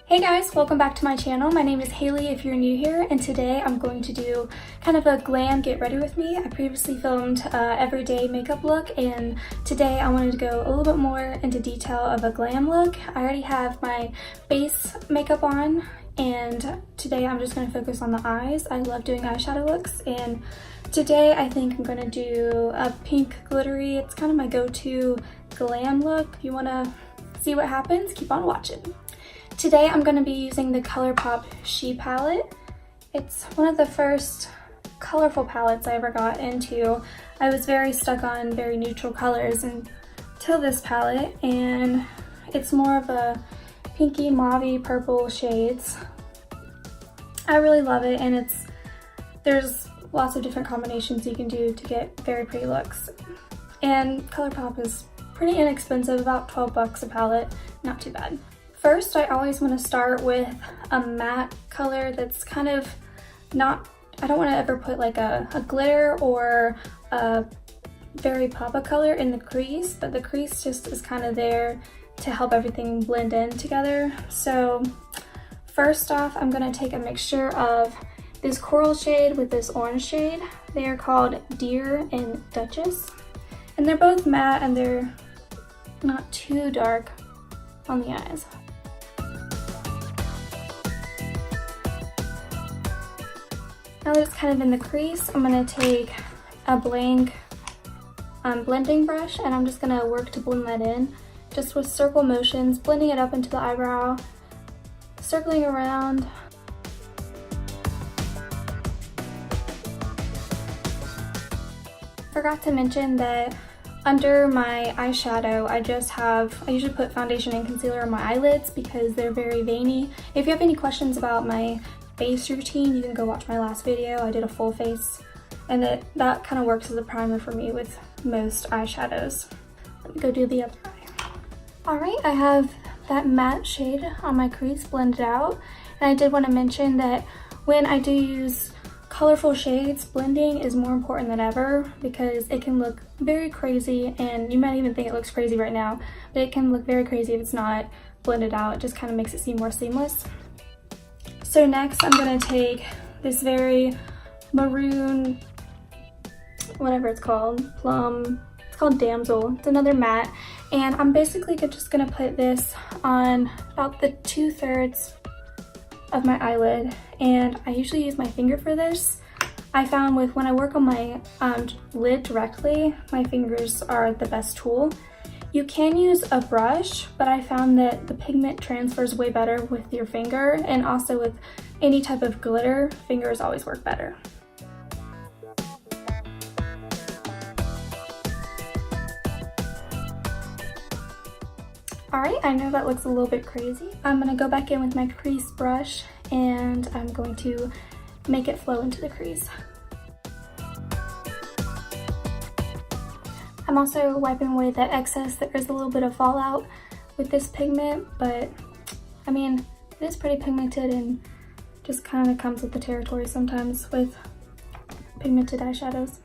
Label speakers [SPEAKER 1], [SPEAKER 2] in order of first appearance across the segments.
[SPEAKER 1] Hey guys, welcome back to my channel. My name is Haley if you're new here, and today I'm going to do kind of a glam get ready with me. I previously filmed everyday makeup look, and today I wanted to go a little bit more into detail of a glam look. I already have my base makeup on, and today I'm just going to focus on the eyes. I love doing eyeshadow looks, and today I think I'm going to do a pink glittery. It's kind of my go-to glam look. If you want to see what happens, keep on watching. Today I'm going to be using the Colourpop She Palette. It's one of the first colorful palettes I ever got into. I was very stuck on very neutral colors until this palette, and it's more of a pinky, mauve, purple shades. I really love it, and there's lots of different combinations you can do to get very pretty looks. And Colourpop is pretty inexpensive, about 12 bucks a palette, not too bad. First, I always want to start with a matte color that's kind of not, I don't want to ever put like a glitter or a very pop-up color in the crease, but the crease just is kind of there to help everything blend in together. So first off, I'm going to take a mixture of this coral shade with this orange shade. They are called Deer and Duchess, and they're both matte and they're not too dark on the eyes. Now that it's kind of in the crease, I'm going to take a blank blending brush, and I'm just going to work to blend that in, just with circle motions, blending it up into the eyebrow, circling around. Forgot to mention that under my eyeshadow, I usually put foundation and concealer on my eyelids because they're very veiny. If you have any questions about my face routine, you can go watch my last video. I did a full face, and that kind of works as a primer for me with most eyeshadows. Let me go do the other eye. Alright, I have that matte shade on my crease blended out, and I did want to mention that when I do use colorful shades, blending is more important than ever because it can look very crazy, and you might even think it looks crazy right now, but it can look very crazy if it's not blended out. It just kind of makes it seem more seamless. So next I'm going to take this very maroon, whatever it's called, plum, it's called Damsel. It's another matte, and I'm basically just going to put this on about the 2/3 of my eyelid, and I usually use my finger for this. I found when I work on my lid directly, my fingers are the best tool. You can use a brush, but I found that the pigment transfers way better with your finger, and also with any type of glitter, fingers always work better. Alright, I know that looks a little bit crazy. I'm going to go back in with my crease brush, and I'm going to make it flow into the crease. I'm also wiping away that excess. There is a little bit of fallout with this pigment, but I mean, it is pretty pigmented and just kind of comes with the territory sometimes with pigmented eyeshadows.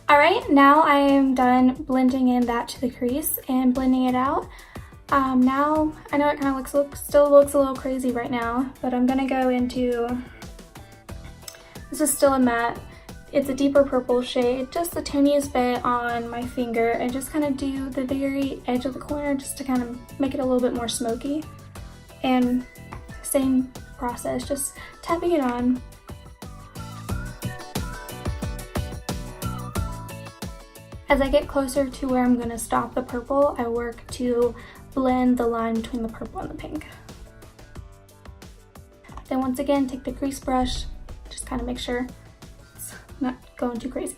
[SPEAKER 1] Alright, now I am done blending in that to the crease and blending it out. Now, I know it kind of still looks a little crazy right now, but I'm going to go into, this is still a matte. It's a deeper purple shade, just the tiniest bit on my finger, and just kind of do the very edge of the corner just to kind of make it a little bit more smoky. And same process, just tapping it on. As I get closer to where I'm going to stop the purple, I work to blend the line between the purple and the pink. Then once again, take the crease brush, just kind of make sure it's not going too crazy.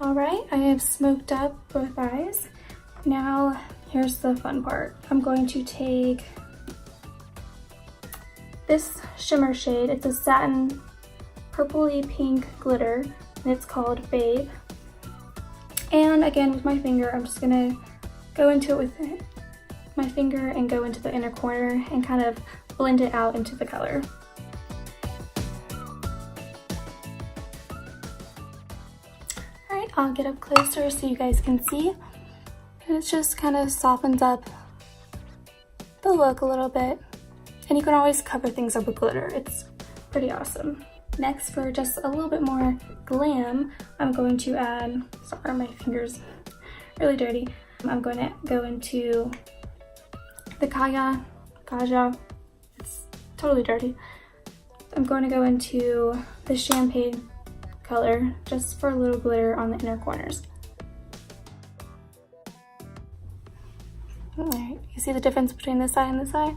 [SPEAKER 1] Alright, I have smoked up both eyes. Now, here's the fun part. I'm going to take this shimmer shade. It's a satin purpley pink glitter, and it's called Babe. And again, with my finger, I'm just gonna go into it with my finger and go into the inner corner and kind of blend it out into the color. Alright, I'll get up closer so you guys can see. And it just kind of softens up the look a little bit. And you can always cover things up with glitter. It's pretty awesome. Next, for just a little bit more glam, I'm going to add, sorry, my finger's really dirty. I'm going to go into the Kaja, it's totally dirty. I'm going to go into the champagne color just for a little glitter on the inner corners. Alright, you see the difference between this eye and this eye?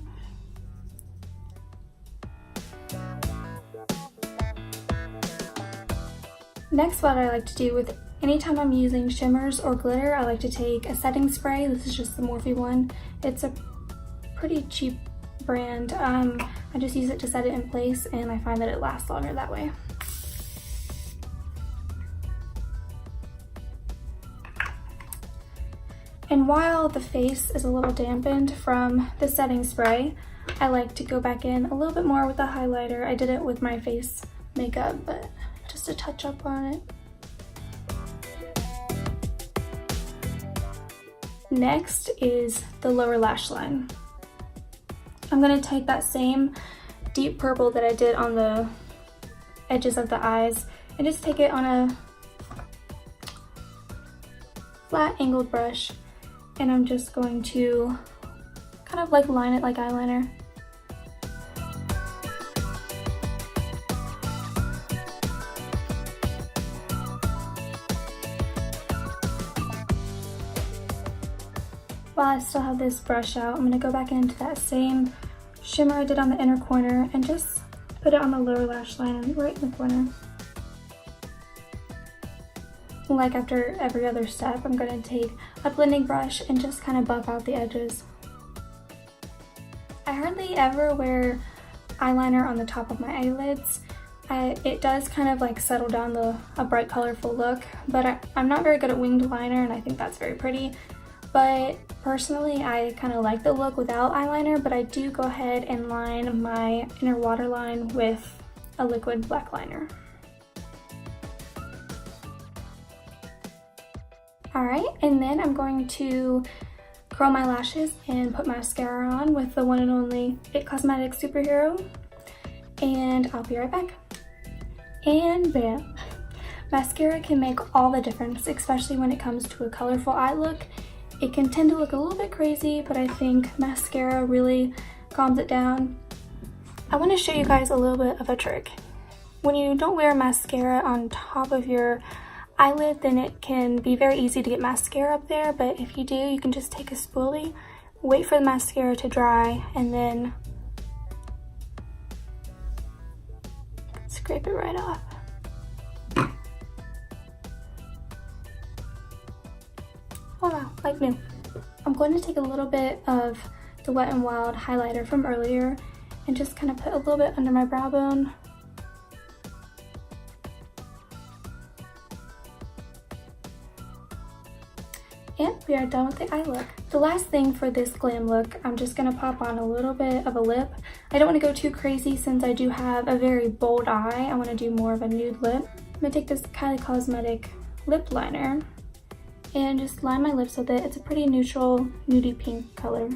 [SPEAKER 1] Next, what I like to do with anytime I'm using shimmers or glitter, I like to take a setting spray. This is just the Morphe one. It's a pretty cheap brand. I just use it to set it in place, and I find that it lasts longer that way. And while the face is a little dampened from the setting spray, I like to go back in a little bit more with the highlighter. I did it with my face makeup, but just a touch up on it. Next is the lower lash line. I'm going to take that same deep purple that I did on the edges of the eyes and just take it on a flat angled brush, and I'm just going to kind of like line it like eyeliner. While I still have this brush out, I'm going to go back into that same shimmer I did on the inner corner and just put it on the lower lash line right in the corner. Like after every other step, I'm going to take a blending brush and just kind of buff out the edges. I hardly ever wear eyeliner on the top of my eyelids. It does kind of like settle down a bright colorful look, but I'm not very good at winged liner, and I think that's very pretty. But personally, I kind of like the look without eyeliner, but I do go ahead and line my inner waterline with a liquid black liner. Alright, and then I'm going to curl my lashes and put mascara on with the one and only It Cosmetics Superhero. And I'll be right back. And bam! Mascara can make all the difference, especially when it comes to a colorful eye look. It can tend to look a little bit crazy, but I think mascara really calms it down. I want to show you guys a little bit of a trick. When you don't wear mascara on top of your eyelid, then it can be very easy to get mascara up there, but if you do, you can just take a spoolie, wait for the mascara to dry, and then scrape it right off. Voila, like new. I'm going to take a little bit of the Wet n Wild highlighter from earlier and just kind of put a little bit under my brow bone. And we are done with the eye look. The last thing for this glam look, I'm just going to pop on a little bit of a lip. I don't want to go too crazy since I do have a very bold eye. I want to do more of a nude lip. I'm going to take this Kylie Cosmetic lip liner and just line my lips with it. It's a pretty neutral, nudie pink color.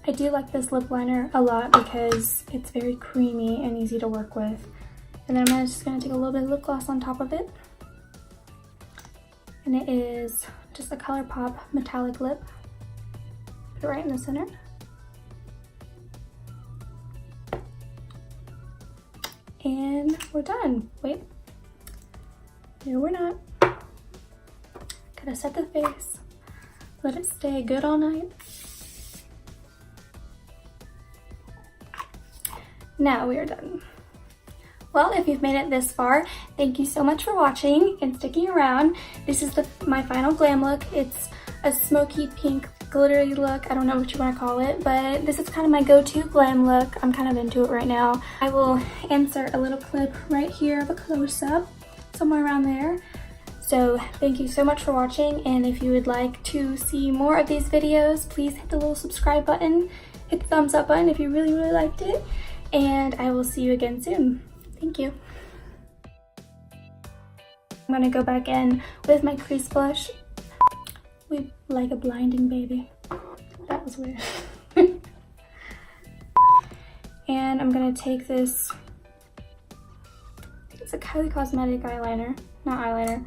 [SPEAKER 1] I do like this lip liner a lot because it's very creamy and easy to work with. And then I'm just going to take a little bit of lip gloss on top of it. And it is just a Colourpop metallic lip. Put it right in the center. And we're done. Wait. No, we're not. Gotta set the face. Let it stay good all night. Now we are done. Well, if you've made it this far, thank you so much for watching and sticking around. This is my final glam look. It's a smoky pink glittery look. I don't know what you want to call it, but this is kind of my go-to glam look. I'm kind of into it right now. I will insert a little clip right here of a close-up, somewhere around there. So thank you so much for watching, and if you would like to see more of these videos, please hit the little subscribe button, hit the thumbs up button if you really liked it, and I will see you again soon. Thank you. I'm gonna go back in with my crease blush. We like a blinding baby. That was weird. And I'm gonna take this, I think it's a Kylie Cosmetic eyeliner, not eyeliner,